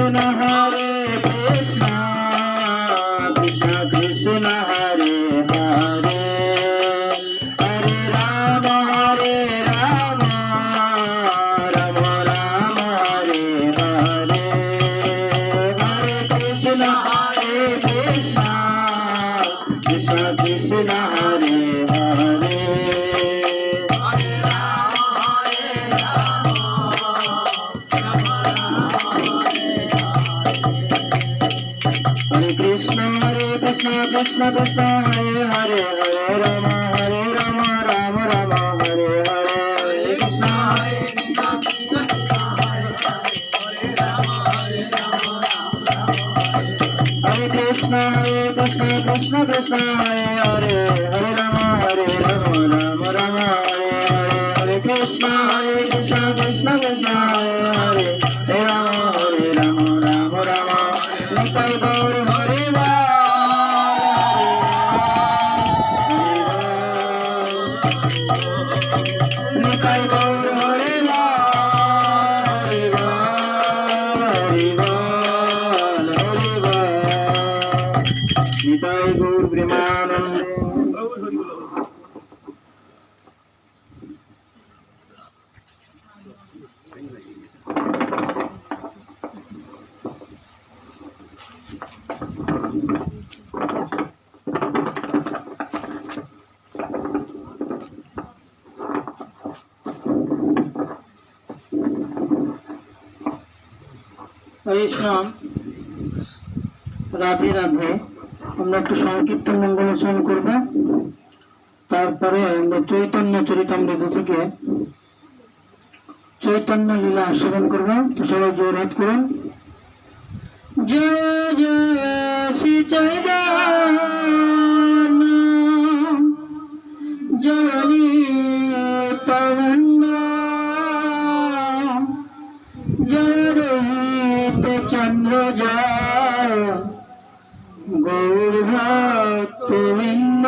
কৃষ্ণ হরে কৃষ্ণ কৃষ্ণ কৃষ্ণ হরে হরে হরে রাম রাম রাম হরে হরে হরে কৃষ্ণ হরে Krishna Krishna Krishna Hare Hare Krishna Krishna Hare Hare Hare Rama Rama Rama Hare Hare Krishna Hare Krishna Krishna Krishna Hare Hare Hare Rama Rama Rama Hare Hare Hare Krishna Krishna Krishna Hare Hare Hare Rama Rama Rama Nitai Gaur Hare Nitai Gaur Hare Nitai Gaur Premanande হরে কৃষ্ণ রাধে রাধে আমরা একটু সংকীর্তন মঙ্গলাচরণ করব তারপরে আমরা চৈতন্য চরিতামৃত থেকে চৈতন্য লীলা আস্বাদন করব তো সবাই জোরহাত করুন জয় জয় শ্রী চৈতন্য জয় নিত্যানন্দ জয় রহিত চন্দ্র জয় গৌর ভক্তবৃন্দ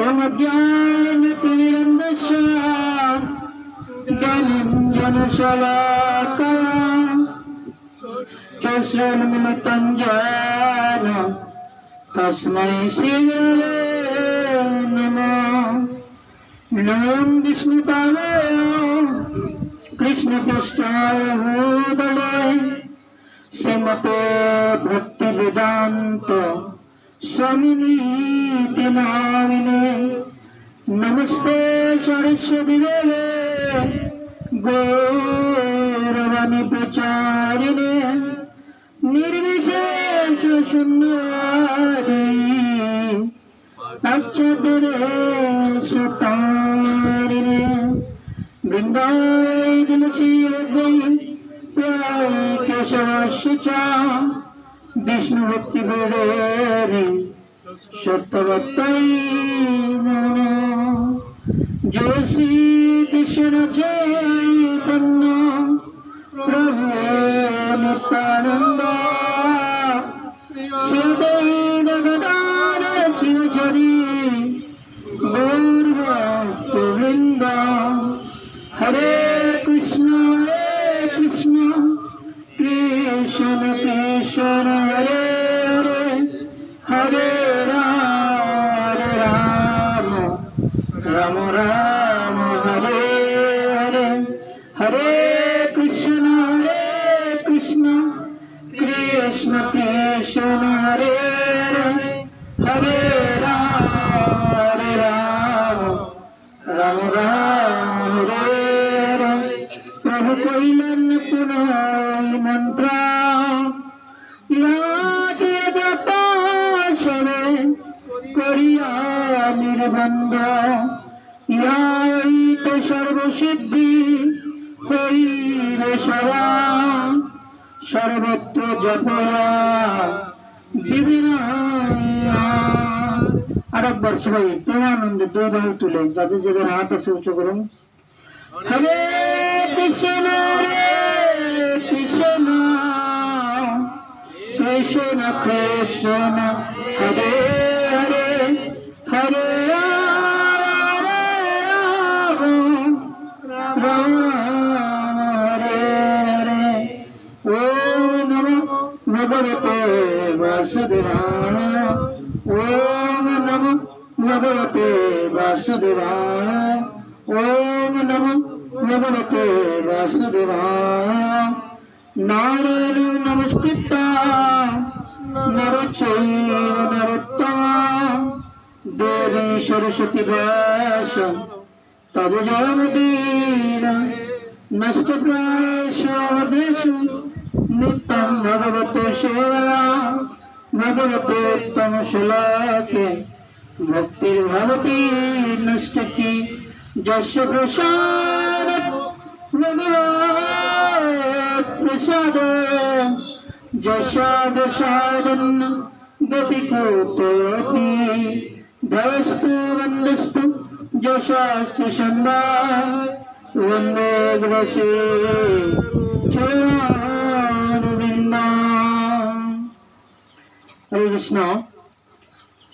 ওম জ্ঞানতিমিরন্ধস্য জ্ঞানাঞ্জন শলাকয়া চক্ষুর্মিলিतं येन তস্मै শ্রী গুরবে নমঃ নমো বিষ্ণুপাদায় কৃষ্ণপৃষ্ঠায় ভূতলে শ্রীমতে ভক্তিবেদান্ত স্বামিনীতি নামিনে নমস্তে সরস্বতী দেবে গৌরবাণী প্রচারিণে নির্বিশেষ শূন্যবাদী অচ্যুতরে সুতারিণে বৃন্দায় তুলসী কেশবাস্য বিষ্ণু ভক্তি বেদে সত্যবত্তাই জয় শ্রী কৃষ্ণ চৈতন্য প্রভু নিত্যানন্দ শ্রীদেব গদাধর শিবচরী গৌর ভক্তবৃন্দ হরে কৃষ্ণ কৃষ্ণ কৃষ্ণ হরে হরে হরে রাম রাম রাম হরে হরে হরে কৃষ্ণ কৃষ্ণ কৃষ্ণ হরে হরে রাম রাম রাম হরে প্রভু কইলেন পুনঃ মন্ত্র করিয়া নির্বন্ধ ইহাইতে সর্বসিদ্ধি হইবে সদা সর্বত্র জপয়া বিভিন্ন আরেকবার সবাই প্রেমানন্দে দুই বাহু তুলে যাদের যাদের হাত আছে উঁচু করুন হরে কৃষ্ণ কৃষ্ণ কৃষ্ণ কৃষ্ণ হরে হরে হরে রাম রাম হরে হরে भगवते वासुदेवाय ओम नमो भगवते वासुदेवाय ओम नमो भगवते वासुदेवाय नारायणं नमस्कृत्य नरं चैव नरोत्तमं देवीं सरस्वती व्यासं ततो जयमुदीरये नष्टप्रायेषु अवधेषु नित्यं भगवतो सेवया भगवते उत्तमश्लोके भक्तिर्भवति नष्टकी जस्य प्रसादात् भगवत् प्रसाद जस्य प्रसादन् गतिकृतोऽपि धयस्तु वन्दस्तु जशास्तु सन्दा वन्दे ग्रसे हरे कृष्ण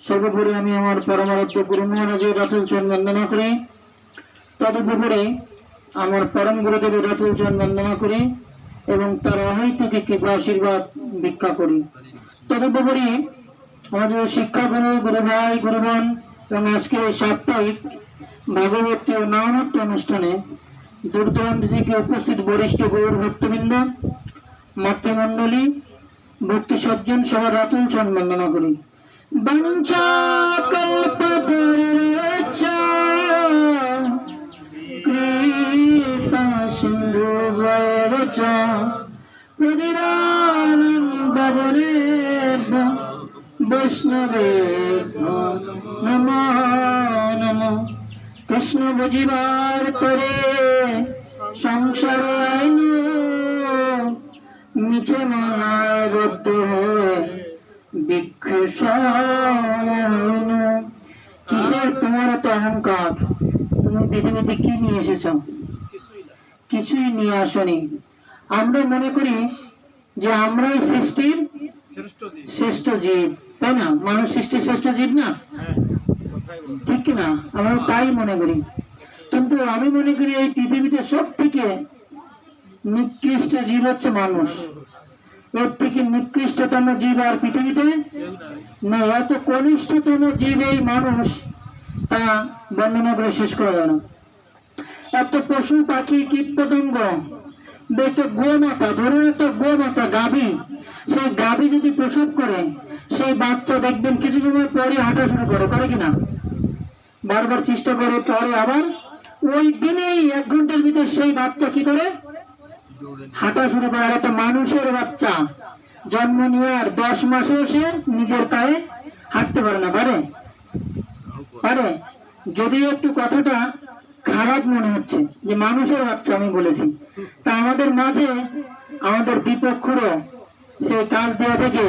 सर्वोपरि আমি আমার পরমারাধ্য গুরু মহারাজের রাতুল চরণ বন্দনা করি তদুপরি আমার পরম গুরুদেবের রাতুল চরণ বন্দনা করি এবং তার অহৈতুক কৃপা আশীর্বাদ ভিক্ষা করি তদুপরি আমাদের শিক্ষা গুরু গুরু ভাই গুরু বোন এবং আজকের এই সাপ্তাহিক ভাগবতী ও নামহট্ট অনুষ্ঠানে দূর দূরান্ত থেকে উপস্থিত বরিষ্ঠ গৌর ভক্তবৃন্দ মাতৃমণ্ডলী ভক্তি সজ্জন সবার রাতুল চরণ বন্দনা করি বঞ্চা কল্পতরুশ্চ কৃপা সিন্ধু ভয়বচ পতিতানন্দবনেভ্যো বৈষ্ণবেভ্যো নমো নমো কৃষ্ণ বুঝিবার করে সংসারে আইনু নিচে মায়ায় বদ্ধ হয়ে কিসের তোমার এত অহংকার? তুমি পৃথিবীতে কি নিয়ে এসেছ? কিছুই নিয়ে আসনি। আমরা মনে করি যে আমরাই সৃষ্টির শ্রেষ্ঠ জীব, তাই না? মানুষ সৃষ্টির শ্রেষ্ঠ জীব না, ঠিক কিনা? আমরা তাই মনে করি, কিন্তু আমি মনে করি এই পৃথিবীতে সব থেকে নিকৃষ্ট জীব হচ্ছে মানুষ। এর থেকে নিকৃষ্টতম জীব আর পৃথিবীতে না। এত কনিষ্ঠতম জীব এই মানুষ, তা বর্ণনা করে শেষ করা যায় না। একটা পশু পাখি কীট পতঙ্গ, একটা গোমাতা, ধরুন একটা গোমাতা গাভী, সেই গাভী যদি প্রসব করে সেই বাচ্চা দেখবেন কিছু সময় পরে হাঁটা শুরু করে কিনা? বারবার চেষ্টা করে, পরে আবার ওই দিনেই 1 ঘন্টার ভিতর সেই বাচ্চা কি করে? হাঁটা শুরু করে। আর একটা মানুষের বাচ্চা জন্ম নিয়ে আর 10 মাসেও সে নিজের পায়ে হাঁটতে পারে না। পারে? যদি একটু কথাটা খারাপ মনে হচ্ছে যে মানুষের বাচ্চা আমি বলেছি, তা আমাদের মাঝে আমাদের দীপক খুঁড়ো সেই কাজ দেওয়া থেকে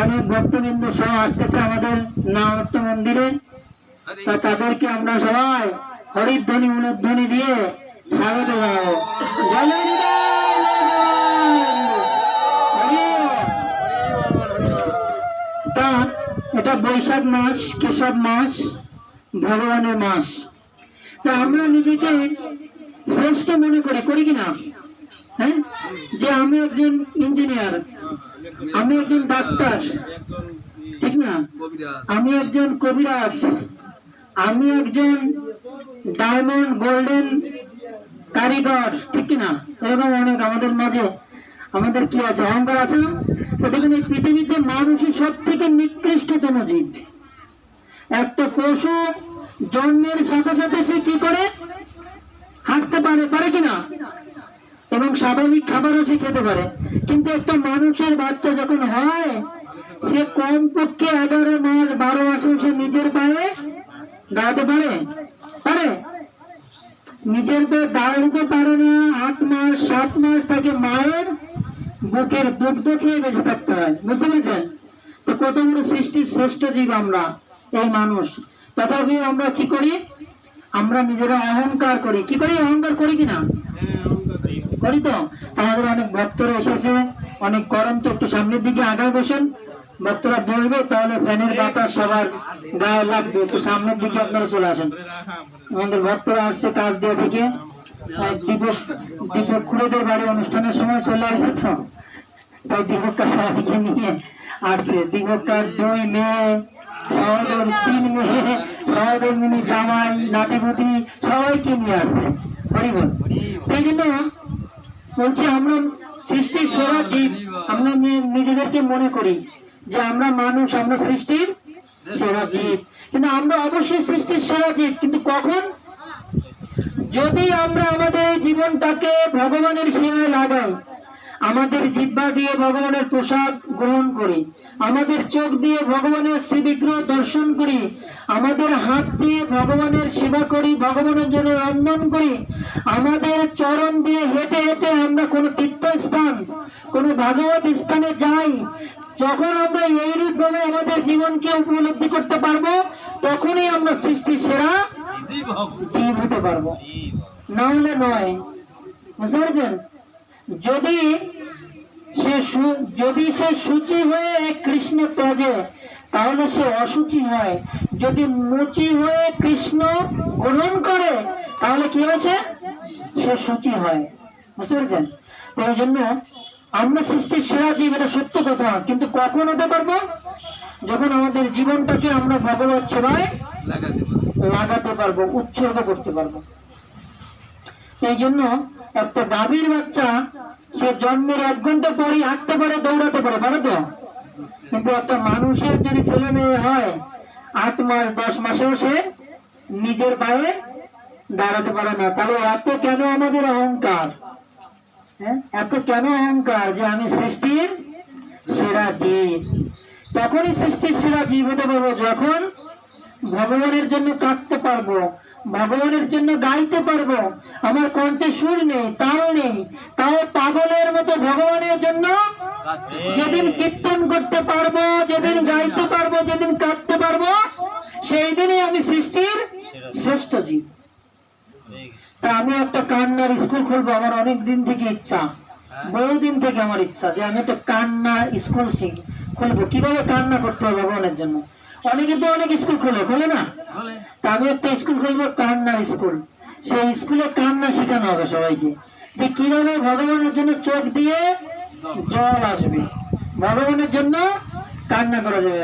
অনেক ভক্তবৃন্দ সহ আসতেছে আমাদের নামহট্ট মন্দিরে। তা তাদেরকে আমরা সবাই হরিধ্বনি উলুধ্বনি দিয়ে স্বাগত জানাবো। তা এটা বৈশাখ মাস, কেশব মাস, ভগবানের মাস। তা আমরা নিজেকে শ্রেষ্ঠ মনে করি কিনা? হ্যাঁ, যে আমি একজন ইঞ্জিনিয়ার, আমি একজন ডাক্তার, ঠিক না? আমি একজন কবিরাজ, আমি একজন ডায়মন্ড গোল্ডেন কারিগর, ঠিক কিনা? এরকম অনেক আমাদের মাঝে আমাদের কি আছে? অহংকার আছে না? তো দেখুন, এই পৃথিবীতে মানুষই সব থেকে নিকৃষ্টতম জীব। একটা পশু জন্মের সাথে সাথে সে কি করে? হাঁটতে পারে কিনা? এবং স্বাভাবিক খাবারও সে খেতে পারে। কিন্তু একটা মানুষের বাচ্চা যখন হয়, সে কমপক্ষে 11 মাস 12 মাসেও সে নিজের পায়ে দাঁড়াতে পারে? নিজের পায়ে দাঁড়াতে পারে না। 8 মাস 7 মাস তাকে মায়ের বুকের দুগ্ধ খেয়ে বেঁচে থাকতে হয়। বুঝতে পেরেছেন? তো কত বড় সৃষ্টির শ্রেষ্ঠ জীব আমরা এই মানুষ। তথাপি আমরা কি করি? আমরা নিজেরা অহংকার করি। কি করি? অহংকার করি কিনা? করি তো। আমাদের অনেক ভক্তরা এসেছে, অনেক গরম, তো একটু সামনের দিকে আগায় বসেন। ভক্তরা বলবে তাহলে ফ্যানের বাতাস সবার গায়ে লাগবে, একটু সামনের দিকে আপনারা চলে আসেন। আমাদের ভক্তরা আসছে কাজ দেওয়া থেকে, দীপক খুঁড়েদের বাড়ি অনুষ্ঠানের সময় চলে আসে, তো তাই দীপককার সবাইকে নিয়ে আসছে। দীপককার 2 মেয়ে, সহোদর 3 মেয়ে, সহোদর মিনি জামাই নাতিপুতি সবাইকে নিয়ে আসছে। হরিবল। এই জন্য বলছি আমরা সৃষ্টির সেরা জীব। আমরা নিজেদেরকে মনে করি যে আমরা মানুষ, আমরা সৃষ্টির সেরা জীব, কিন্তু আমরা অবশ্যই সৃষ্টির সেরা জীব। কিন্তু কখন? যদি আমরা আমাদের জীবনটাকে ভগবানের সেবায় লাগাই, আমাদের জিহ্বা দিয়ে ভগবানের প্রসাদ গ্রহণ করি, আমাদের চোখ দিয়ে ভগবানের শ্রীবিগ্রহ দর্শন করি, আমাদের হাত দিয়ে ভগবানের সেবা করি, ভগবানের জন্য রন্ধন করি, আমাদের চরণ দিয়ে হেঁটে হেঁটে আমরা কোনো তীর্থস্থান, কোনো ভাগবত স্থানে যাই, যখন আমরা এইরূপ ভাবে আমাদের জীবনকে উপলব্ধি করতে পারবো, তখনই আমরা সৃষ্টির সেরা জীব হতে পারবো, না হলে নয়। বুঝতে পারছেন? যদি সে শুচি হয়ে কৃষ্ণ ত্যাজে, তাহলে সে অসুচি হয়। যদি মুচি হয়ে কৃষ্ণ গ্রহণ করে, তাহলে কি হয়েছে? সে শুচি হয়। বুঝতে পেরেছেন? এই জন্য আমরা সৃষ্টির সেরা জীব, এটা সত্য কথা। কিন্তু কখন হতে পারবো? যখন আমাদের জীবনটাকে আমরা ভগবত সেবায় লাগাতে পারবো, উৎসর্গ করতে পারবো। এই জন্য একটা গাভীর বাচ্চা সে জন্মের 1 ঘন্টা পরই হাঁটতে পারে, দৌড়াতে পারে, পারে তো? কিন্তু একটা মানুষের যদি ছেলে মেয়ে হয়, 8 মাস 10 মাসেও সে নিজের পায়ে দাঁড়াতে পারে না। তাহলে এত কেন আমাদের অহংকার? এত কেন অহংকার যে আমি সৃষ্টির সেরা জীব? তখনই সৃষ্টির সেরা জীব হতে পারবো যখন ভগবানের জন্য কাঁদতে পারবো, ভগবানের জন্য গাইতে পারবো। আমার কণ্ঠে সুর নেই, তাল নেই, তাও পাগলের মতো ভগবানের জন্য যেদিন কীর্তন করতে পারবো, যেদিন গাইতে পারবো, যেদিন কাঁদতে পারবো, সেই দিনই আমি সৃষ্টির শ্রেষ্ঠ জীব। তা আমি একটা কান্নার স্কুল খুলবো, আমার অনেক দিন থেকে ইচ্ছা, বহুদিন থেকে আমার ইচ্ছা যে আমি একটা কান্নার স্কুল খুলবো। কিভাবে কান্না করতে হবে ভগবানের জন্য। অনেকে তো অনেক স্কুল খোলে না? তা আমি একটা স্কুল খুলবো, কান্নার স্কুল। সেই স্কুলে কান্না শেখানো হবে সবাইকে, যে কিভাবে ভগবানের জন্য চোখ দিয়ে জল আসবে, ভগবানের জন্য কান্না করা যাবে।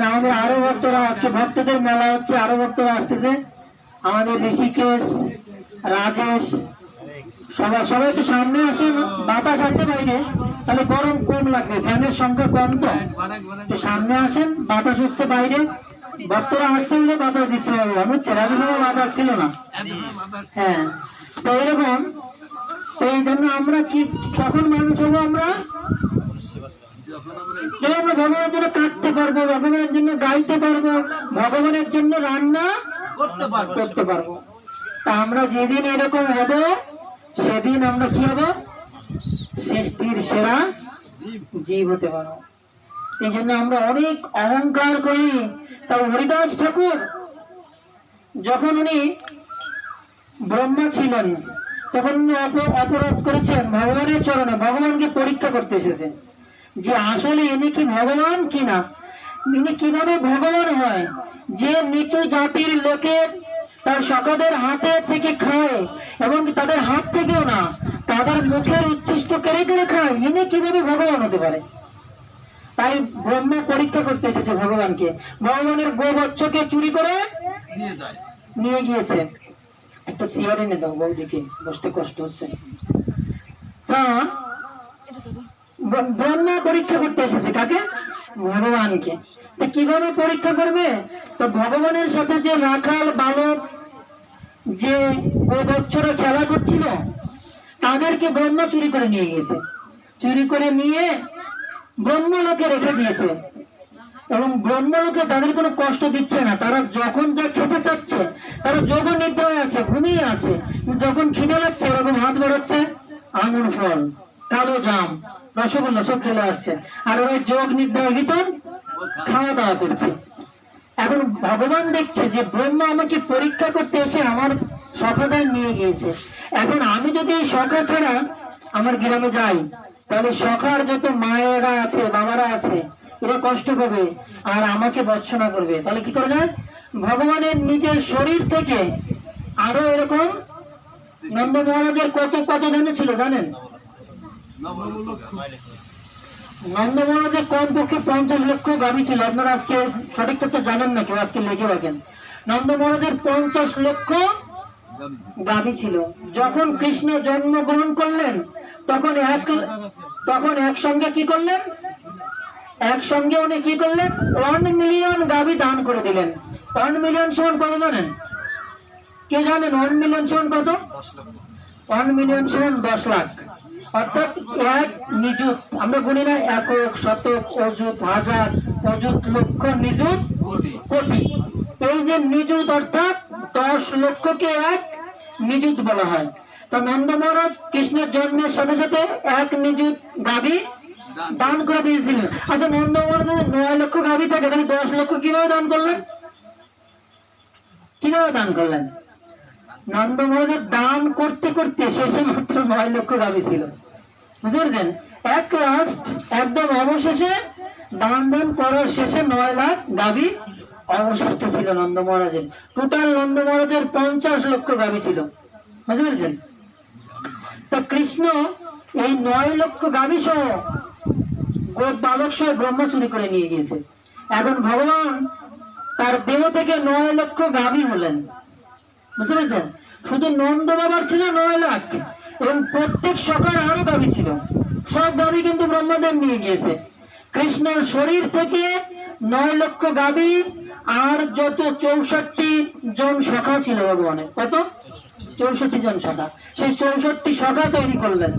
আমাদের আরো ভক্তরা, আজকে ভক্তদের মেলা হচ্ছে, আরো ভক্তরা আসতেছে। আমাদের ঋষিকেশ, রাজেশ, সবাই একটু সামনে আসেন। বাতাস আছে বাইরে, তাহলে গরম কম লাগবে, ফ্যানের সংখ্যা কম তো। একটু সামনে আসেন, বাতাস হচ্ছে বাইরে, ভক্তরা আসছে বলে বাতাস দিচ্ছে। বুঝছেন? আগে সময় বাতাস ছিল না। হ্যাঁ, তো এরকম। তো এই জন্য আমরা কি কখন মানুষ হবো? আমরা যখন আমরা ভগবানের জন্য কাঁদতে পারবো, ভগবানের জন্য গাইতে পারবো, ভগবানের জন্য রান্না করতে পারবো। তা আমরা যেদিন এরকম হব, সেদিন আমরা কি হব? সৃষ্টির সেরা জীব হতে পারবো। এই জন্য আমরা অনেক অহংকার করি। তাই হরিদাস ঠাকুর যখন উনি ব্রহ্মা ছিলেন, তখন উনি অপরাধ করেছেন ভগবানের চরণে, ভগবানকে পরীক্ষা করতে এসেছেন যে আসলে ইনি কি ভগবান কিনা, ইনি কিভাবে ভগবান হয়, যে নিচু জাতির লোকের তার সখাদের হাতে থেকে খায়, এবং তাদের হাত থেকেও না, তাদের মুখের উচ্ছিষ্ট কেড়ে কেড়ে খায়, ইনি কিভাবে ভগবান হতে পারে? তাই ব্রহ্মা পরীক্ষা করতে এসেছে ভগবানকে। ভগবানের গোবৎসকে চুরি করে নিয়ে গিয়েছে। একটা চেয়ার এনে দাও, বৌদিকে বসতে কষ্ট হচ্ছে। তা ব্রহ্মা পরীক্ষা করতে এসেছে কাকে? ভগবানকে। কিভাবে পরীক্ষা করবে? তো ভগবানের সাথে যে রাখাল বালক, যে গোবৎসরা খেলা করছিল, তাদেরকে ব্রহ্মা চুরি করে নিয়ে গিয়েছে। চুরি করে নিয়ে ব্রহ্মলোকে রেখে দিয়েছে, এবং ব্রহ্মলোকে তাদের কোনো কষ্ট দিচ্ছে না। তারা যখন যা খেতে চাচ্ছে, তারা যোগ নিদ্রায় আছে, ঘুমিয়ে আছে। যখন খিদে লাগছে, এরকম হাত বাড়াচ্ছে, আঙুর ফল, কালো জাম, রসগোল্লা সব চলে আসছে, আর ওই যোগ নিদ্রার ভিতর খাওয়া দাওয়া করছে। এখন ভগবান দেখছে যে ব্রহ্মা আমাকে পরীক্ষা করতে এসে আমার সখাদের নিয়ে গিয়েছে। এখন আমি যদি এই সখা ছাড়া আমার গ্রামে যাই, তাহলে সখার যত মায়েরা আছে, বাবারা আছে, এরা কষ্ট পাবে আর আমাকে ভর্ৎসনা করবে। তাহলে কি করা যায়? ভগবানের নিজের শরীর থেকে আরো এরকম নন্দ মহারাজের কত কত ধন ছিল জানেন? নন্দ মহারাজের কমপক্ষে 50 লক্ষ গাভী ছিল। আপনারা আজকে সঠিক তথ্য জানেন না, কেউ আজকে লিখে রাখেন। নন্দ মহারাজের 50 লক্ষ গাভী ছিল। যখন কৃষ্ণ জন্মগ্রহণ করলেন তখন একসঙ্গে কি করলেন? একসঙ্গে উনি কি করলেন? 1 মিলিয়ন গাভী দান করে দিলেন। 1 মিলিয়ন সমান কত জানেন? কে জানেন 1 মিলিয়ন সমান কত? 1 মিলিয়ন সমান 10 লাখ। অর্থাৎ এক নিযুত, আমরা গুনি না, একক, শতক, অযুত, হাজার, অযুত, লক্ষ, নিযুত, কোটি। এই যে নিযুত অর্থাৎ 10 লক্ষকে এক নিযুত বলা হয়। তো নন্দ মহারাজ কৃষ্ণের জন্মের সাথে সাথে 1 নিযুত গাভী দান করে দিয়েছিলেন। আচ্ছা, নন্দ মহারাজের 9 লক্ষ গাভী থাকে, তাহলে 10 লক্ষ কিভাবে দান করলেন? কিভাবে দান করলেন? নন্দ মহারাজের দান করতে করতে শেষে মাত্র 9 লক্ষ গাভী ছিল। বুঝতে পেরেছেন? এক লাস্ট একদম অবশেষে দান করার শেষে 9 লাখ গাভী অবশিষ্ট ছিল নন্দ মহারাজের। টোটাল নন্দ মহারাজের 50 লক্ষ গাভী ছিল। বুঝতে পেরেছেন? তো কৃষ্ণ এই 9 লক্ষ গাভী সহ গোপ বালক সহ ব্রহ্ম চুরি করে নিয়ে গিয়েছে। এখন ভগবান তার দেহ থেকে 9 লক্ষ গাভী হলেন। বুঝতে পেরেছেন? শুধু নন্দ বাবার ছিল 9 লাখ এবং প্রত্যেক সখার আরো গাভী ছিল। সব গাভী কিন্তু ব্রহ্মদেব নিয়ে গিয়েছে। কৃষ্ণের শরীর থেকে 9 লক্ষ গাভী আর যত 64 জন সখা ছিল ভগবানের, কত? 64 জন সখা। সেই 64 সখা তৈরি করলেন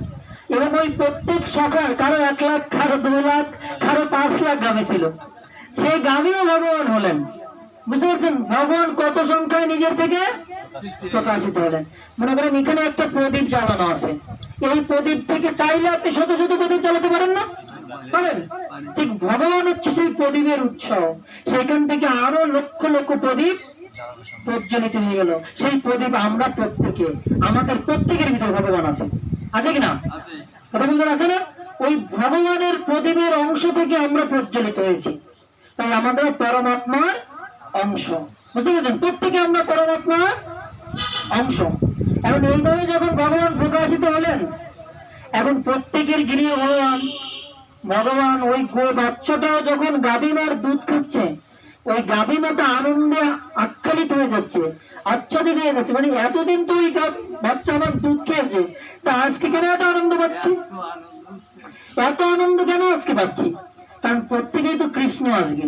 এবং ওই প্রত্যেক সখার কারো 1 লাখ, কারো 2 লাখ, কারো 5 লাখ গাভী ছিল। সেই গাভীও ভগবান হলেন। বুঝতে পারছেন? ভগবান কত সংখ্যায় নিজের থেকে প্রকাশিত হলেন। মনে করেন এখানে একটা প্রদীপ জ্বালানো আছে, এই প্রদীপ থেকে চাইলে আপনি শত শত প্রদীপ জ্বালাতে পারেন না? পারেন। ঠিক ভগবান হচ্ছে সেই প্রদীপের উৎস। সেখান থেকে আরো লক্ষ লক্ষ প্রদীপ প্রজ্বলিত হয়ে গেল। সেই প্রদীপ আমরা প্রত্যেকে, আমাদের প্রত্যেকের ভিতরে ভগবান আছে। আছে কিনা? কথা বলতে আছে না? ওই ভগবানের প্রদীপের অংশ থেকে আমরা প্রজ্বলিত হয়েছি, তাই আমাদের পরমাত্মার অংশ। বুঝতে পেরেছেন? প্রত্যেকে আমরা পরমাত্মার অংশ। এখন এইভাবে যখন ভগবান প্রকাশিত হলেন, এখন প্রত্যেকের গৃহে ভগবান ওই গো বাচ্চাটাও যখন গাভী মার দুধ খাচ্ছে, ওই গাভী মাতা আনন্দে আচ্ছাদিত হয়ে যাচ্ছে, আচ্ছাদিত হয়ে যাচ্ছে। মানে এতদিন তো ওই বাচ্চা আমার দুধ খেয়েছে, তা আজকে কেন এত আনন্দ পাচ্ছি? এত আনন্দ কেন আজকে পাচ্ছি? কারণ প্রত্যেকেই তো কৃষ্ণ। আজকে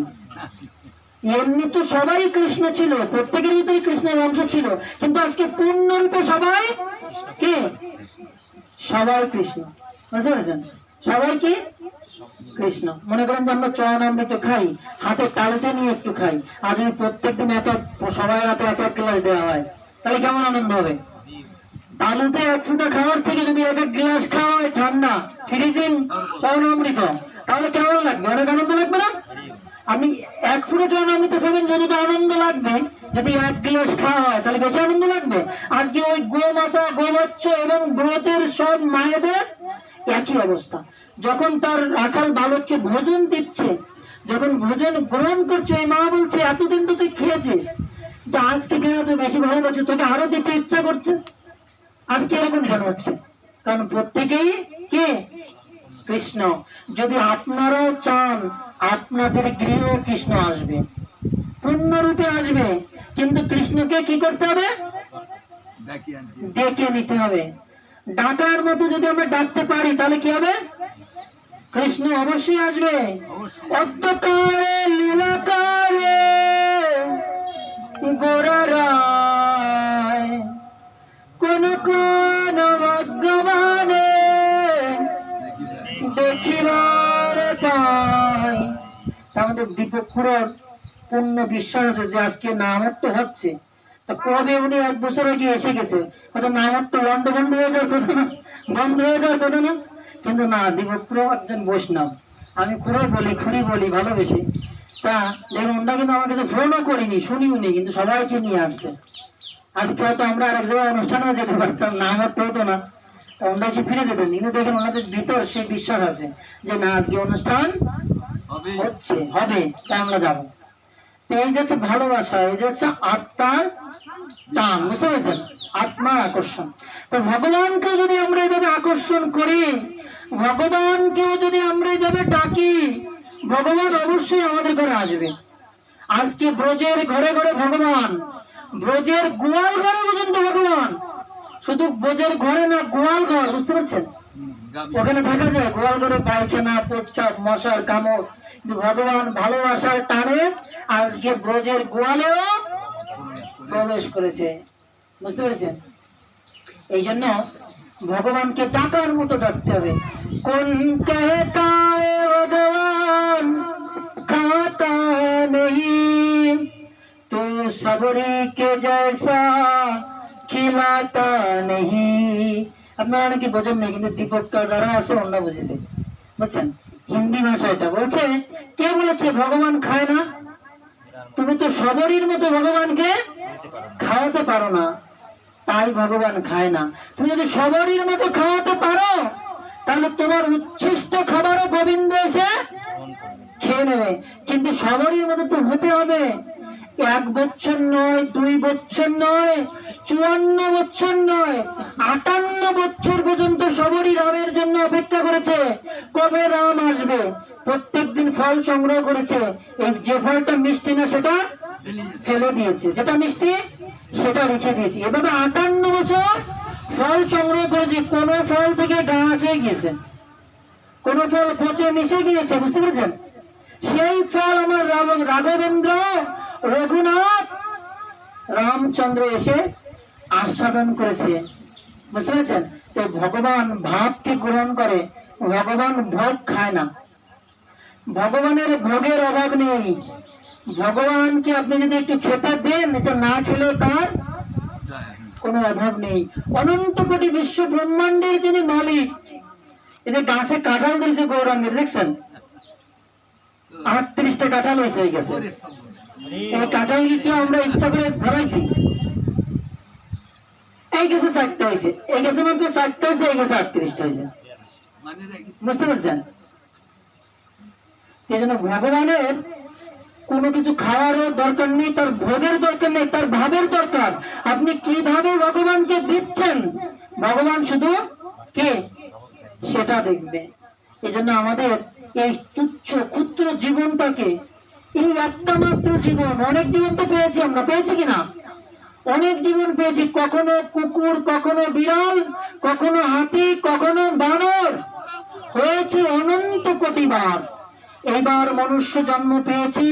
এমনি তো সবাই কৃষ্ণ ছিল, প্রত্যেকের ভিতরে কৃষ্ণের অংশ ছিল, কিন্তু আজকে পূর্ণরূপে সবাই কে? সবাই কৃষ্ণ। বুঝতে পেরেছেন? সবাই কি? কৃষ্ণ। মনে করেন যে আমরা চরণামৃত খাই, হাতে তালুতে নিয়ে একটু খাই, আর যদি প্রত্যেকদিন সবাই হাতে 1 গ্লাস দেওয়া হয়, তাহলে কেমন আনন্দ হবে? তালুতে 1 ফুটা খাওয়ার থেকে যদি 1 গ্লাস খাওয়া হয় ঠান্ডা ফ্রিজিং চরণামৃত, তাহলে কেমন লাগবে? অনেক আনন্দ লাগবে না? আপনি 1 ফুটা চরণামৃত খাবেন, যতটা আনন্দ লাগবে, যদি 1 গ্লাস খাওয়া হয় তাহলে বেশি আনন্দ লাগবে। আজকে ওই গোমাতা, গোবৎস এবং ব্রতের সব মায়েদের একই অবস্থা। যখন তার রাখাল বালককে ভোজন দিচ্ছে, যখন ভোজন গ্রহণ করছে, ওই মা বলছে এতদিন তো তুই খেয়েছিস, তো আজকে কেন তুই বেশি ভালো লাগছে, তোকে আরো দিতে ইচ্ছা করছে। আজকে এরকম কেন হচ্ছে? কারণ প্রত্যেকেই কে? কৃষ্ণ। যদি আপনারাও চান আপনাদের গৃহে কৃষ্ণ আসবে, পূর্ণরূপে আসবে, কিন্তু কৃষ্ণকে কি করতে হবে? ডেকে নিতে হবে। ডাকার মতো যদি আমরা ডাকতে পারি তাহলে কি হবে? কৃষ্ণ অবশ্যই আসবে। অদ্যকারে লীলাকারে গোরারায় কোন কোন ভগবানে দেখিবার পাই। আমাদের দীপক খুড়ার পূর্ণ বিশ্বাস আছে যে আজকে নামত্ব হচ্ছে, তা কবে উনি 1 বছর আগে এসে গেছে, হয়তো নামত্ব বন্ধ হয়ে যাওয়ার কথা না, বন্ধ হয়ে যাওয়ার কথা না। কিন্তু না, দীপক খুড়ো একজন বৈষ্ণব, আমি খুঁড়ি বলি ভালোবেসে। তা দেখুন, ওটা কিন্তু আমার কাছে ফোনও করিনি, শুনিও নি, কিন্তু সবাইকে নিয়ে আসছে। আজকে হয়তো আমরা আরেক জায়গায় অনুষ্ঠানেও যেতে পারতাম, নামত্ব হতো না, তা ওনারা এসে ফিরে যেতেন। কিন্তু দেখেন ওনাদের ভিতর সেই বিশ্বাস আছে যে না, আজকে অনুষ্ঠান হচ্ছে, হবে, তাই আমরা যাবো। এই যে হচ্ছে ভালোবাসা, এই যে হচ্ছে আত্মার টান। বুঝতে পেরেছেন? আত্মার আকর্ষণ। তো ভগবানকে যদি আমরা এইভাবে আকর্ষণ করি, ভগবানকেও যদি আমরা এইভাবে ডাকি, ভগবান অবশ্যই আমাদের ঘরে আসবে। আজকে ব্রজের ঘরে ঘরে ভগবান, ব্রজের গোয়াল ঘরে পর্যন্ত ভগবান। শুধু ব্রজের ঘরে না, গোয়াল ঘর, বুঝতে পারছেন? ওখানে থাকা যায়, গোয়াল ঘরে পায়খানা, প্রচ্ছাপ, মশার কামড়, কিন্তু ভগবান ভালোবাসার টানে আজকে ব্রজের গোয়ালেও প্রবেশ করেছে, বুঝতে পেরেছেন? এই জন্য ভগবানকে ডাকার মতো ডাকতে হবে। কোন कहता है ভগবান खाता नहीं, तू सबरी के जैसा खिलाता नहीं। আপনারা অনেকে বোঝেন না, কিন্তু দীপকটা যারা আছে অন্য বুঝেছে, বুঝছেন? হিন্দি ভাষা এটা বলছে। কে বলেছে ভগবান খায় না? তুমি তো সবরীর মতো ভগবানকে খাওয়াতে পারো না, তাই ভগবান খায় না। তুমি যদি সবরীর মতো খাওয়াতে পারো, তাহলে তোমার উচ্ছিষ্ট খাবারও গোবিন্দ এসে খেয়ে নেবে। কিন্তু সবরীর মতো তো হতে হবে। 1 বছর নয়, 2 বছর নয়, 54 বছর নয়, 58 বছর পর্যন্ত সবরী রামের জন্য অপেক্ষা করেছে, কবে রাম আসবে। প্রত্যেকদিন ফল সংগ্রহ করেছে। এই যে ফলটা মিষ্টি না সেটা ফেলে দিয়েছে, যেটা মিষ্টি সেটা রেখে দিয়েছে। এভাবে 58 বছর ফল সংগ্রহ করেছে। কোন ফল থেকে গাছ হয়ে গিয়েছে, কোন ফল পচে মিশে গিয়েছে, বুঝতে পেরেছেন? সেই ফল আমার রাঘবেন্দ্র, রঘুনাথ, রামচন্দ্র এসে আস্বাদন করেছে, বুঝতে পেরেছেন? তো ভগবান ভাবকে গ্রহণ করে, ভগবান ভোগ খায় না। ভগবানের ভোগের অভাব নেই। ভগবানকে আপনি যদি একটু খেতে দেন, এটা না খেলেও তার কোনো অভাব নেই। অনন্ত কোটি বিশ্ব ব্রহ্মাণ্ডের যিনি মালিক, এই যে গাছে কাঁঠাল দিয়েছে গৌরাঙ্গের, দেখছেন? 38টা কাঁঠাল হয়ে গেছে। এই কাঁঠাল কি আমরা ইচ্ছা করে ধরাইছি? এই গাছে 4টা হয়েছে, এই গাছে মাত্র 4টা হয়েছে, এই গাছে 38টা হয়েছে, বুঝতে পারছেন? এই জন্য ভগবানের কোনো কিছু খাওয়ারও দরকার নেই, তার ভোগের দরকার নেই, তার ভাবের দরকার। আপনি কিভাবে ভগবানকে দিচ্ছেন, ভগবান শুধু কে সেটা দেখবে। এই জন্য আমাদের এই তুচ্ছ ক্ষুদ্র জীবনটাকে, এই একটা মাত্র জীবন, অনেক জীবন তো পেয়েছি আমরা, পেয়েছি কিনা? অনেক জীবন পেয়েছি। কখনো কুকুর, কখনো বিড়াল, কখনো হাতি, কখনো বানর হয়েছে অনন্ত কোটিবার। এইবার মনুষ্য জন্ম পেয়েছি।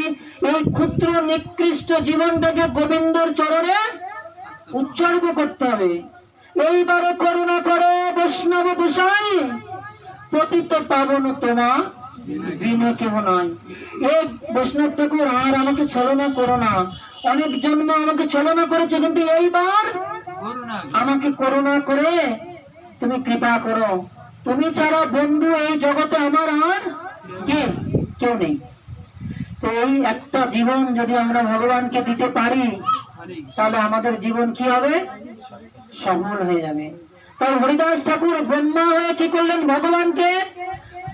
এই ক্ষুদ্র নিকৃষ্ট জীবনটাকে গোবিন্দর চরণে উৎসর্গ করতে হবে। এইবারও করুণা করো বৈষ্ণব গোসাই, পতিত পাবন তোমা বিনে কেহ নয়। এই বৈষ্ণব ঠাকুর, আর আমাকে ছলনা করো না। অনেক জন্ম আমাকে ছলনা করেছে, কিন্তু এইবার আমাকে করুণা করে তুমি কৃপা করো। তুমি ছাড়া বন্ধু এই জগতে আমার আর কেউ নেই। তো এই একটা জীবন যদি আমরা ভগবানকে দিতে পারি, তাহলে আমাদের জীবন কি হবে? সফল হয়ে যাবে। তাই হরিদাস ঠাকুর ব্রহ্মা হয়ে কি করলেন? ভগবানকে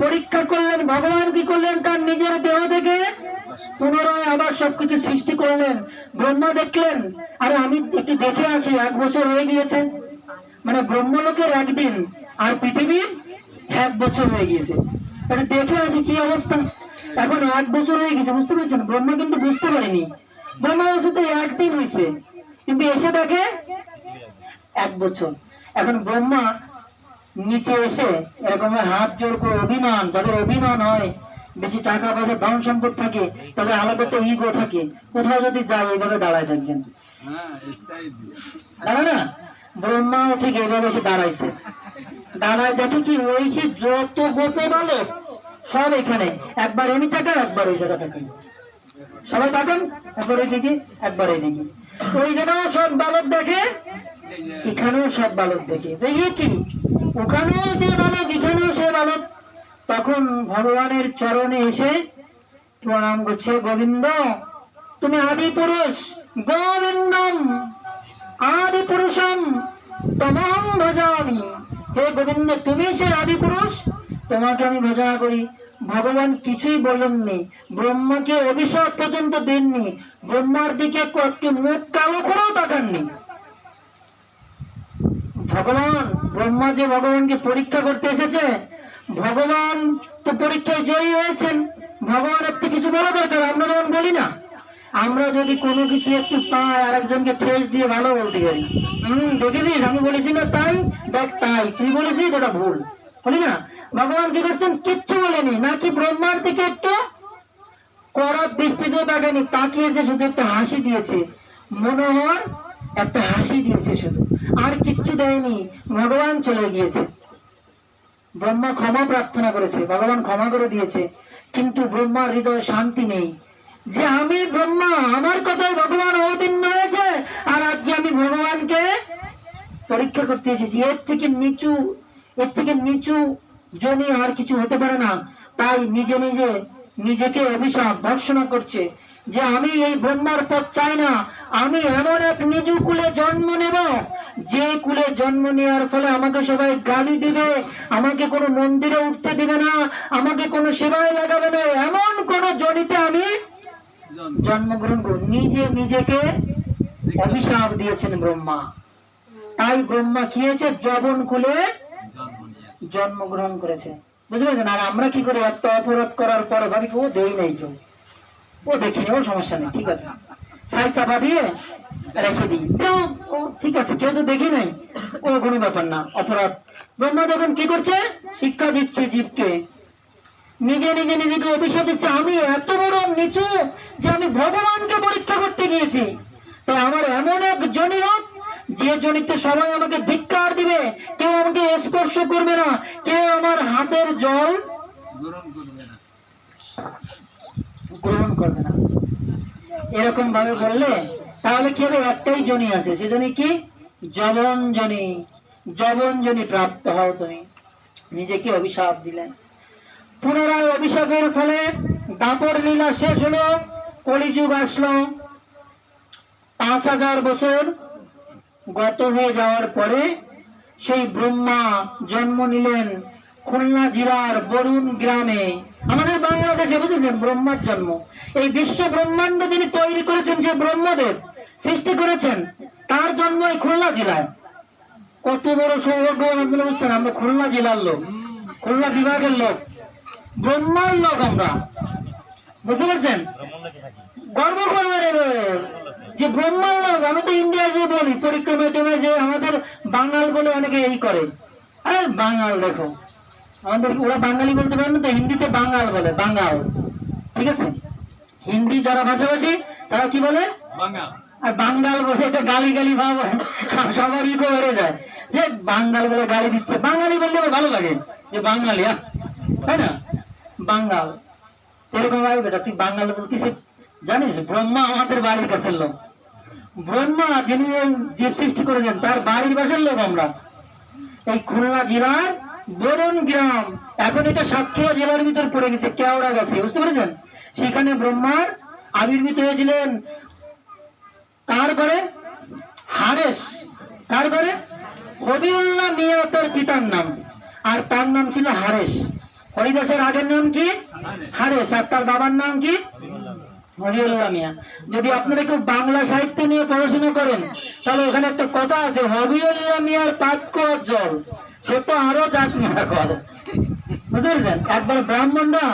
পরীক্ষা করলেন। ভগবান কি করলেন? তার নিজের দেহ থেকে পুনরায় আবার সবকিছু সৃষ্টি করলেন। ব্রহ্মা দেখলেন, আরে আমি একটু দেখে আসি, 1 বছর হয়ে গিয়েছে। মানে ব্রহ্মলোকের 1 দিন আর পৃথিবীর 1 বছর হয়ে গিয়েছে। এটা দেখে আসি কি অবস্থা। এখন 1 বছর হয়ে গেছে, বুঝতে পেরেছেন? ব্রহ্মা কিন্তু বুঝতে পারেনি। ব্রহ্মা বলছে তো 1 দিন হয়েছে, কিন্তু এসে দেখে 1 বছর। এখন ব্রহ্মা নিচে এসে এরকম হাত জোর করে অভিমান, যাদের অভিমান হয়, বেশি টাকা পয়সা ধন সম্পদ থাকে, তাদের আলাদা একটা ইগো থাকে, কোথাও যদি যায় এইভাবে দাঁড়ায় থাকবেন, দাঁড়া না? ব্রহ্মাও ঠিক এইভাবে এসে দাঁড়াইছে। দাঁড়ায় দেখে কি রয়েছে, যত গোপে বালক সব এখানে, একবার এমনি থাকে, একবার ওই জায়গা থাকে। সবাই থাকেন, একবার ওই দিকে, একবার এই দিকে। ওই জায়গাও সব বালক দেখে, এখানেও সব বালক দেখে। এই কি, ওখানেও যে বালক, এখানেও সে বালক। তখন ভগবানের চরণে এসে প্রণাম করছে, গোবিন্দ তুমি আদি পুরুষ, গোবিন্দম আদি পুরুষম তমহং ভজামি। হে গোবিন্দ, তুমি সে আদি পুরুষ, তোমাকে আমি ভজনা করি। ভগবান কিছুই বলেননি, ব্রহ্মাকে অভিশাপ পর্যন্ত দেননি, ব্রহ্মার দিকে একটু মুখ কালো করেও তাকাননি। ভগবান ব্রহ্মা যে ভগবানকে পরীক্ষা করতে এসেছে, ভগবান তো পরীক্ষায় জয়ী হয়েছেন, ভগবানের তো কিছু বলা দরকার। আমরা যেমন বলি না, আমরা যদি কোনো কিছু একটু পাই আর একজনকে ঠেস দিয়ে ভালো বলতে পারি, দেখেছিস আমি বলেছি না তাই, দেখ তাই তুই বলেছিস এটা ভুল, বলি না। ভগবান কি করছেন? কিচ্ছু বলেনি, নাকি ব্রহ্মার দিকে একটু করার দৃষ্টিতেও তাকায়নি, তাকিয়েছে, শুধু একটা হাসি দিয়েছে, মনোহর একটা হাসি দিয়েছে শুধু, আর কিচ্ছু দেয়নি। ভগবান চলে গিয়েছে। ব্রহ্মা ক্ষমা প্রার্থনা করেছে, ভগবান ক্ষমা করে দিয়েছে, কিন্তু ব্রহ্মার হৃদয়ে শান্তি নেই যে আমি ব্রহ্মা, আমার কথায় ভগবান অবতীর্ণ হয়েছে, আর আজকে আমি ভগবানকে পরীক্ষা করতে এসেছি। এর থেকে নিচু জনি আর কিছু হতে পারে না। তাই নিজেকে অভিশাপ ভর্ৎসনা করছে যে আমি এই ব্রহ্মার পথ চাই না, আমি এমন এক নিজ কুলে জন্ম নেব যে কুলে জন্ম নেওয়ার ফলে আমাকে সবাই গালি দিবে, আমাকে কোনো মন্দিরে উঠতে দিবে না, আমাকে কোনো সেবায় লাগাবে না, এমন কোন জনিতে আমি জন্মগ্রহণ করব। নিজেকে অভিশাপ দিয়েছেন ব্রহ্মা। তাই ব্রহ্মা কি হয়েছে? যবন কুলে জন্মগ্রহণ করেছে, বুঝতে পেরেছেন? আর আমরা কি করে? একটা অপরাধ করার পরে ভাবি ও দেই নাই, কেউ ও দেখিনি, ওর সমস্যা নেই, ঠিক আছে, ছাই চাপা দিয়ে রেখে দিই, কেউ ও ঠিক আছে, কেউ তো দেখি নাই, ও কোনো ব্যাপার না, অপরাধ। ব্রহ্মা দেখুন কি করছে? শিক্ষা দিচ্ছে জীবকে, নিজেকে অভিশাপ দিচ্ছে, আমি এত বড় নিচু যে আমি ভগবানকে পরীক্ষা করতে গিয়েছি, তাই আমার এমন এক জনি হোক যে জনিতে সবাই আমাকে ধিক্কার দিবে, কেউ আমাকে স্পর্শ করবে না, কেউ আমার হাতের জল গ্রহণ করবে না। এরকম ভাবে বললে তাহলে কি হবে? একটাই জনি আছে, সে জনি কি? যবন জনি প্রাপ্ত হও তুমি। নিজেকে অভিশাপ দিলেন। পুনরায় অভিশাপের ফলে দাপর লীলা শেষ হলো, কলিযুগ আসলো। 5000 বছর গত হয়ে যাওয়ার পরে সেই ব্রহ্মা জন্ম নিলেন খুলনা জেলার বরুণ গ্রামে, আমাদের বাংলাদেশে, বুঝেছেন? ব্রহ্মার জন্ম, এই বিশ্ব ব্রহ্মাণ্ড যিনি তৈরি করেছেন, যে ব্রহ্মদেব সৃষ্টি করেছেন, তার জন্ম এই খুলনা জেলায়। কত বড় সৌভাগ্য আপনারা বুঝছেন? আমরা খুলনা জেলার লোক, খুলনা বিভাগের লোক, ব্রহ্মার লোক আমরা, বুঝতে পারছেন? গর্ব করবেন যে ব্রহ্মার লোক। আমি তো ইন্ডিয়া যে বলি পরিক্রমায় যে আমাদের বাঙাল বলে অনেকে এই করে, আর বাঙাল দেখো আমাদের, ওরা বাঙালি বলতে পারে না তো, হিন্দিতে বাঙাল বলে, বাঙাল, ঠিক আছে? হিন্দি যারা ভাষাভাষী তারা কি বলে? আর বাঙ্গাল বলে, এটা গালি ভাব সবার ইগো বেড়ে যায় যে বাঙ্গাল বলে গালি দিচ্ছে। বাঙালি বললে আমার ভালো লাগে যে বাঙালি, তাই না? বাঙ্গাল এরকম ভাবে, বেটা তুই বাঙাল বলতিস, জানিস ব্রহ্মা আমাদের বাড়ির কাছের লোক। ব্রহ্মা যিনি এই জীব সৃষ্টি করেছেন তার বাড়ির বাসার লোক আমরা। এই খুলনা জেলার বরুণ গ্রাম, এখন এটা সাতক্ষীরা জেলার ভিতর পড়ে গেছে, কেওড়া গেছে, বুঝতে পেরেছেন? সেখানে ব্রহ্মার আবির্ভূত হয়েছিলেন কার ঘরে? হারেস। কার ঘরে? হবিউল্লাহ মিয়া তার পিতার নাম, আর তার নাম ছিল হারেস। হরিদাসের আগের নাম কি? হারেস, আর তার বাবার নাম কি? হবিউল্লাহ মিয়া। যদি আপনারা কেউ বাংলা সাহিত্য নিয়ে পড়াশোনা করেন তাহলে ওখানে একটা কথা আছে, হবিউল্লাহ মিয়ার পাত কুয়ার জল, সে তো আরো জাত মারা কল, বুঝতে পেরেছেন? একবার ব্রাহ্মণরা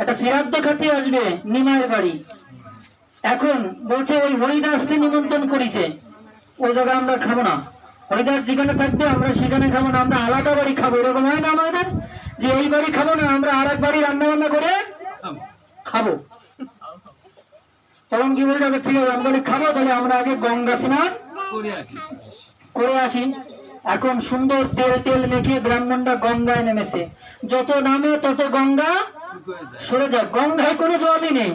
একটা শ্রাদ্ধ খাতে আসবে নিমায়ের বাড়ি, এখন বলছে ওই হরিদাসকে নিমন্ত্রণ করেছে, ওই জায়গায় আমরা খাবো না, হরিদাস যেখানে থাকবে আমরা সেখানে খাবো না, আমরা আলাদা বাড়ি খাবো। এরকম হয় না আমাদের, যে এই বাড়ি খাবো না, আমরা আর এক বাড়ি রান্না বান্না করে খাবো। তখন কি বলতে হবে? ঠিক আছে, আমরা খাবো, তাহলে আমরা আগে গঙ্গা স্নান করে আসি। এখন সুন্দর তেল মেখে ব্রাহ্মণরা গঙ্গায় নেমেছে, যত নামে তত গঙ্গা সরে যায়, গঙ্গায় কোনো জলই নেই।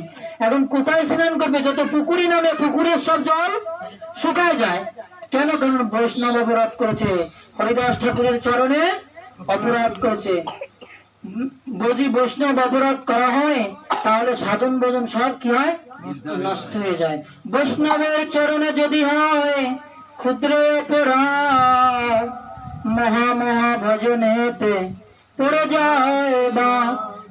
এখন কোথায় স্নান করবে? যত পুকুরি নামে পুকুরের সব জল শুকায় যায়। কেন? কারণ বৈষ্ণব অপরাধ করেছে, হরিদাস ঠাকুরের চরণে অপরাধ করেছে। যদি বৈষ্ণব অপরাধ করা হয় তাহলে সাধন ভজন সব কি হয়? নষ্ট হয়ে যায়। বৈষ্ণবের চরণে যদি হয় ক্ষুদ্র অপরাধ, মহা ভজনেতে পড়ে যায় বা।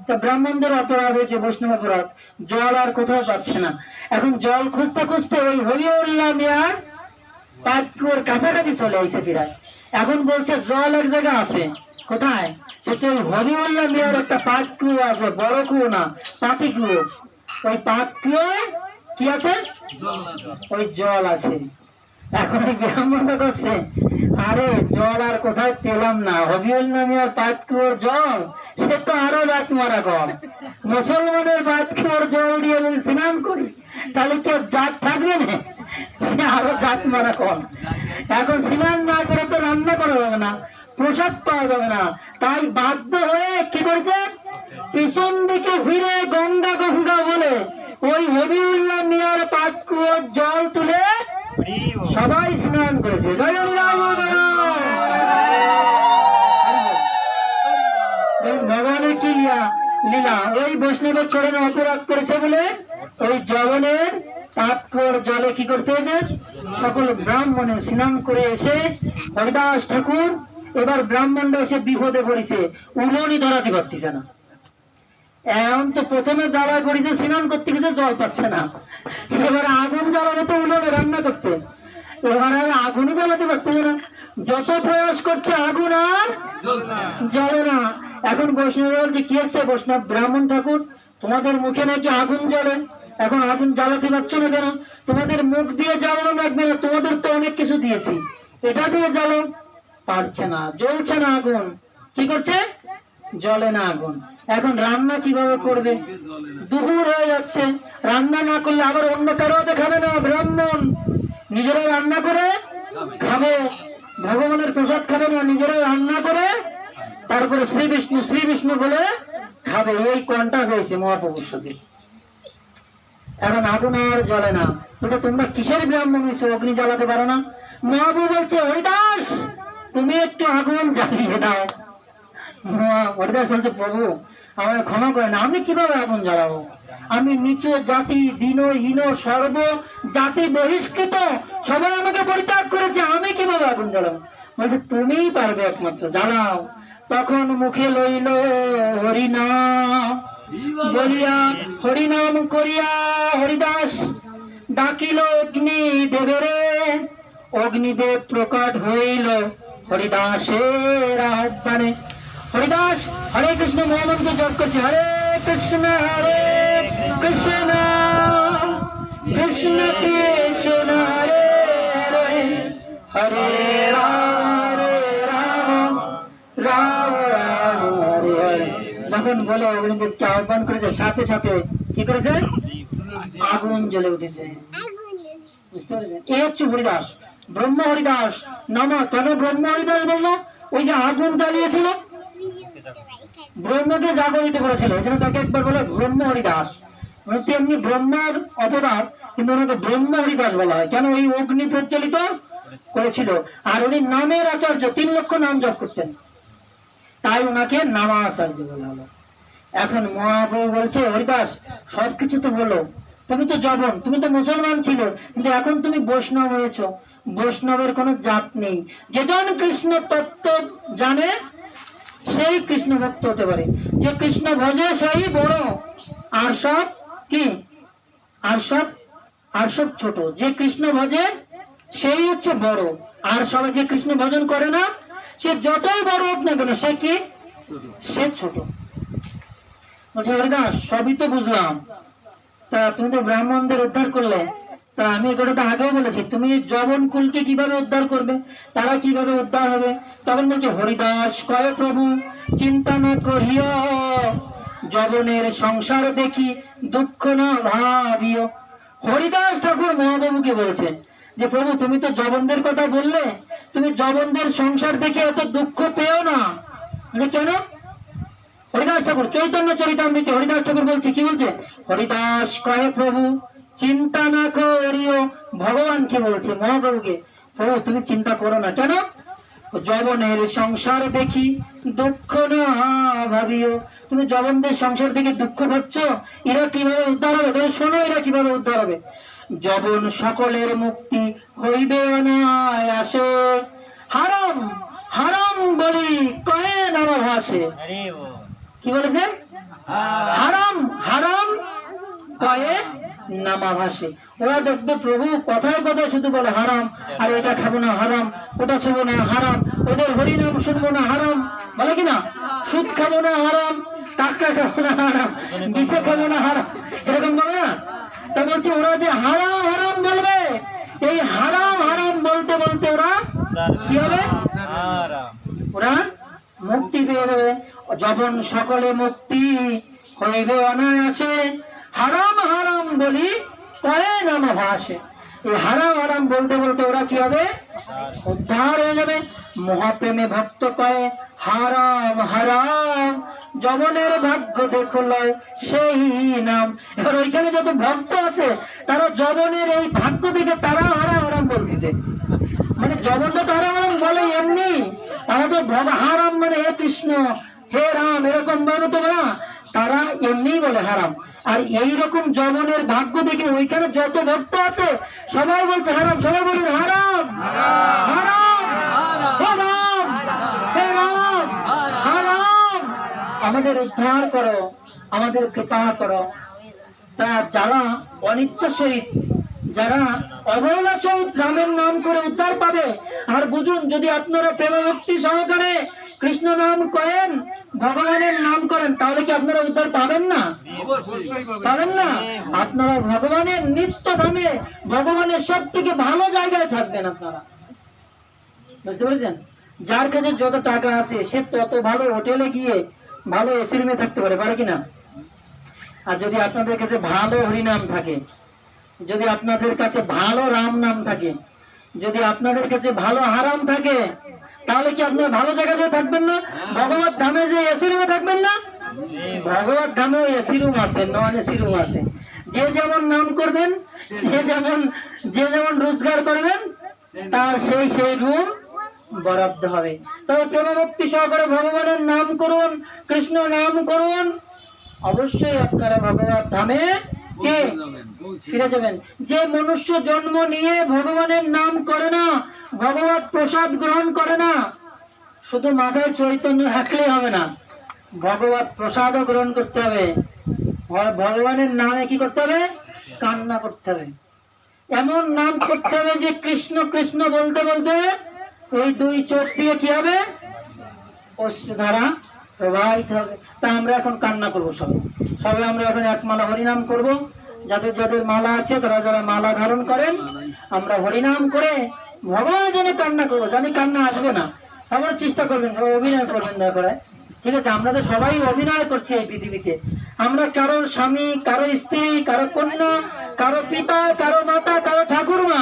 তা ব্রাহ্মণদের অপরাধ হয়েছে, বৈষ্ণব অপরাধ, জল আর কোথাও পাচ্ছে না। এখন জল খুঁজতে খুঁজতে ওই হরিউল্লাহ মিয়ার পাতকুয়ার কাছাকাছি চলে আইসে ফিরায়। এখন বলছে জল এক জায়গা আছে, কোথায়? সে ওই হরিউল্লাহ মিয়ার একটা পাক কুয়ো আছে, বড় কুয়ো না, পাতি কুয়ো। ওই পাক কুয়োয় কি আছে? ওই জল আছে। এখন এই ব্রাহ্মণরা করছে, আরে জল আর কোথায় পেলাম না, হবিউল্লাহ মিয়ার পাক কুয়োর জল সে তো আরো রাত মারা কম। মুসলমানের পাক কুয়োর জল দিয়ে যদি স্নান করি তাহলে কি জাত থাকবে না? সে আরো জাত মারা কম। এখন স্নান না করে তো রান্না করা যাবে না, প্রসাদ পাওয়া যাবে না, তাই বাধ্য হয়ে কি করছে, পিছন দিকে ঘুরে গঙ্গা গঙ্গা বলে ওই হবিউল্লাহ মিয়ার পাক কুয়োর জল তুলে সবাই স্নান করেছে। জয় হরিরাম। ভগবানের কি লীলা, ওই বৈষ্ণবের চরণে অপরাধ করেছে বলে ওই জবনের পাতকর জলে কি করতে হয়েছে, সকল ব্রাহ্মণের স্নান করে এসে হরিদাস ঠাকুর এবার ব্রাহ্মণরা এসে বিপদে পড়েছে, উলনি ধরাতে পারতেছে না। এখন তো প্রথমে জ্বালায় পড়েছে, স্নান করতে গেছে জল পাচ্ছে না, এবার আগুন জ্বালাবে তো উলনে রান্না করতে, এবার আর আগুনই জ্বালাতে পারতেছে না, যত প্রয়াস করছে আগুন আর জ্বলে না। এখন বৈষ্ণব বলছে, কি হচ্ছে বৈষ্ণব ব্রাহ্মণ ঠাকুর, তোমাদের মুখে নাকি আগুন জ্বলে, এখন আগুন জ্বালাতে পারছো না কেন? তোমাদের মুখ দিয়ে জ্বালানো লাগবে না, তোমাদের তো অনেক কিছু দিয়েছি, এটা দিয়ে জ্বালো। পারছে না, জ্বলছে না আগুন। কি করছে? জ্বলে না আগুন। এখন রান্না কিভাবে করবে? দুপুর হয়ে যাচ্ছে, রান্না না করলে আবার অন্য কারো হাতে খাবে না, ব্রাহ্মণ নিজেরা রান্না করে খাবে, ভগবানের প্রসাদ খাবে না, নিজেরা রান্না করে তারপরে শ্রী বিষ্ণু বলে খাবে। এই কন্টাক্ট হয়েছে মহাপ্রভুর সাথে। এখন আগুন আর জ্বলে না, বলছে তোমরা কিসের ব্রাহ্মণ হয়েছো, অগ্নি জ্বালাতে পারো না? মহাপ্রভু বলছে, হরিদাস তুমি একটু আগুন জ্বালিয়ে দাও। হরিদাস বলছে, প্রভু আমায় ক্ষমা করেন, আমি কিভাবে আগুন জ্বালাবো? আমি নিচু জাতি, দীনহীন, সর্ব জাতি বহিষ্কৃত, সবাই আমাকে পরিত্যাগ করেছে, আমি কিভাবে আগুন জ্বালাবো? বলছে তুমিই পারবে একমাত্র, জ্বালাও। তখন মুখে লইল হরিনাম বলিয়া, হরিনাম করিয়া হরিদাস ডাকিল অগ্নি দেবেরে, অগ্নিদেব প্রকট হইল হরিদাসের আহ্বানে। হরিদাস হরে কৃষ্ণ মহামন্ত্র জপ করছে, হরে কৃষ্ণ কৃষ্ণ কৃষ্ণ কৃষ্ণ হরে হরে, হরে রাম রাম রাম হরে হরে। যখন বলে অগ্নিদেবকে আহ্বান করেছে, সাথে সাথে কি করেছে, আগুন জ্বলে উঠেছে। বুঝতে পেরেছেন? এ হচ্ছে হরিদাস, ব্রহ্ম হরিদাস নাম। কেন ব্রহ্ম হরিদাস বললো? ওই যে আগুন জ্বালিয়েছিল, ব্রহ্মকে জাগরিত করেছিল, এখানে তাকে একবার বলে ব্রহ্ম হরিদাস। তেমনি ব্রহ্মার অবতার, কিন্তু ওনাকে ব্রহ্ম হরিদাস বলা হয় কেন? এই অগ্নি প্রজ্বলিত করেছিল, আর উনি নামের আচার্য, 3 লক্ষ নাম জপ করতেন, তাই ওনাকে নামাচার্য বলা হলো। এখন মহাপ্রভু বলছে, হরিদাস সবকিছু তো বলো, তুমি তো জবন, তুমি তো মুসলমান ছিল, কিন্তু এখন তুমি বৈষ্ণব হয়েছ, বৈষ্ণবের কোনো জাত নেই, যেজন কৃষ্ণ তত্ত্ব জানে সেই কৃষ্ণ ভক্ত হতে পারে, যে কৃষ্ণ ভজে সেই বড়, আর সব কি, আর সব ছোট। যে কৃষ্ণ ভজে সেই হচ্ছে বড়, আর সবাই যে কৃষ্ণ ভজন করে না সে যতই বড় হোক না কেন সে কি, সে ছোট। বলছে হরিদাস সবই তো বুঝলাম, তা তুমি তো ব্রাহ্মণদের উদ্ধার করলে, তা আমি এটা তো আগেও বলেছি, তুমি যবন কুলকে কিভাবে উদ্ধার করবে, তারা কিভাবে উদ্ধার হবে? তখন বলছে, হরিদাস কয় প্রভু চিন্তা না করিও, যবনের সংসার দেখি দুঃখ না ভাবিও। হরিদাস ঠাকুর মহাপ্রভুকে বলছে যে প্রভু তুমি তো যবনদের কথা বললে, তুমি যবনদের সংসার দেখে এত দুঃখ পেও না। কেন? হরিদাস ঠাকুর চৈতন্য চরিতামৃতে হরিদাস ঠাকুর বলছে, কি বলছে? হরিদাস কহে প্রভু চিন্তা না করিও। ভগবানকে বলছে, মহাপ্রভুকে, প্রভু তুমি চিন্তা করো না। কেন? যবনের সংসার দেখি দুঃখ না ভাবিও। তুমি যবনদের সংসার দেখে দুঃখ পাচ্ছ, এরা কিভাবে উদ্ধার হবে? তাহলে শোনো এরা কিভাবে উদ্ধার হবে। যবন সকলের মুক্তি হইবে অনায়াসে, হারাম হারাম বলি কয়ে নামা ভাসে। কি বলেছে? হারাম হারাম কয়ে নামা ভাসে। ওরা দেখবে প্রভু কথায় কথায় শুধু বলে হারাম, আর এটা খাবো না হারাম, ওটা খাবো না হারাম, ওদের হরিনাম শুনবো না হারাম, বলে কিনা? সুদ খাবো না হারাম, কাঁকড়া খাবো না হারাম, বিষে খাবো না হারাম, এরকম বলে না? তা বলছে ওরা যে হারাম হারাম বলবে, এই হারাম হারাম বলতে বলতে ওরা কি হবে? ওরা মুক্তি পেয়ে যাবে। যখন সকলে মুক্তি হইবে অনায়াসে, হারাম হারাম বলি কয়ে নাম ভাসে। এই হারাম হারাম বলতে বলতে ওরা কি হবে? উদ্ধার হয়ে যাবে। মহাপ্রেমে ভক্ত কয়ে হারাম হারাম, যবনের ভাগ্য দেখো লয় সেই নাম। এবার ওইখানে যত ভক্ত আছে তারা যবনের এই ভাগ্য দেখে তারা হারাম হারাম বলতেছে। মানে যবনটা তো হারাম হারাম বলে এমনি, তারা তো হারাম মানে হে কৃষ্ণ হে রাম এরকম বলে তো না, তারা এমনি বলে হারাম। আর এইরকম যবনের ভাগ্য দেখে ওইখানে যত ভক্ত আছে সবাই বলছে হারাম, সবাই বলেন হারাম হারাম হে রাম হে রাম হারাম, আমাদের উদ্ধার করো, আমাদের কৃপা করো। তা যারা অনিচ্ছা সহিত, যারা অবহেলা সহিত রামের নাম করে উদ্ধার পাবে। আর বুঝুন, যদি আপনারা প্রেম ভক্তি সহকারে কৃষ্ণ নাম করেন, ভগবানের নাম করেন, তাহলে কি আপনারা উদ্ধার পাবেন না? পাবেন না? আপনারা ভগবানের নিত্য ধামে, ভগবানের সব থেকে ভালো জায়গায় থাকবেন আপনারা। বুঝতে পেরেছেন? যার কাছে যত টাকা আছে সে তত ভালো হোটেলে গিয়ে ভালো এসি রুমে থাকতে পারে, পারে কিনা? আর যদি আপনাদের কাছে ভালো হরিনাম থাকে, যদি আপনাদের কাছে ভালো রাম নাম থাকে, যদি আপনাদের কাছে ভালো হারাম থাকে, তাহলে কি আপনারা ভালো জায়গাতে থাকবেন না? ভগবত ধামে যে এসি রুমে থাকবেন না? ভগবত ধামেও এসি রুম আছে, নন এসি রুম আছে। যে যেমন নাম করবেন, যে যেমন রোজগার করবেন, তার সেই রুম বরাদ্দ হবে। তাই প্রেম ভক্তি সহকারে ভগবানের নাম করুন, কৃষ্ণ নাম করুন, অবশ্যই আপনারা ভগবত ধামে কে ফিরে যাবেন। যে মনুষ্য জন্ম নিয়ে ভগবানের নাম করে না, ভগবত প্রসাদ গ্রহণ করে না, শুধু মাথায় চৈতন্য থাকলেই হবে না, ভগবত প্রসাদও গ্রহণ করতে হবে। ভগবানের নামে কি করতে হবে? কান্না করতে হবে। এমন নাম করতে হবে যে কৃষ্ণ কৃষ্ণ বলতে বলতে এই দুই চোখ দিয়ে কি হবে? অশ্রুধারা প্রবাহিত হবে। তা আমরা এখন কান্না করবো, সবাই আমরা এখন এক মালা হরিনাম করব। যাদের যাদের মালা আছে তারা যারা মালা ধারণ করেন, আমরা হরিনাম করে ভগবানের জন্য কান্না করবো। জানি কান্না আসবে না, তারপরে চেষ্টা করবেন, সবাই অভিনয় করবেন দয়া করে, ঠিক আছে? আমরা তো সবাই অভিনয় করছি এই পৃথিবীতে। আমরা কারো স্বামী, কারো স্ত্রী, কারো কন্যা, কারো পিতা, কারো মাতা, কারো ঠাকুরমা,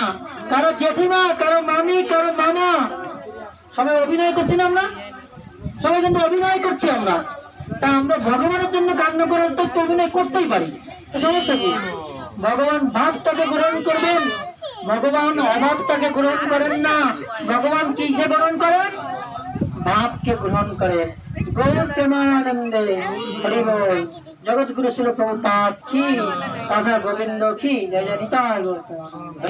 কারো জেঠিমা, কারো মামি, কারো মামা, সবাই অভিনয় করছি না? আমরা সবাই কিন্তু অভিনয় করছি আমরা। তা আমরা ভগবানের জন্য কান্না করে তো অভিনয় করতেই পারি, সমস্যা কি? ভগবান ভাবটাকে গ্রহণ করবেন, ভগবান অভাবটাকে গ্রহণ করেন না। ভগবান কিসে গ্রহণ করেন? ভাবকে গ্রহণ করেন। গৌর প্রেমানন্দে হরি বল। জগৎগুরু শিল প্রভুপাদ কি, রাধা গোবিন্দ কি, জয় জয় নিতাই গৌর প্রেমানন্দে।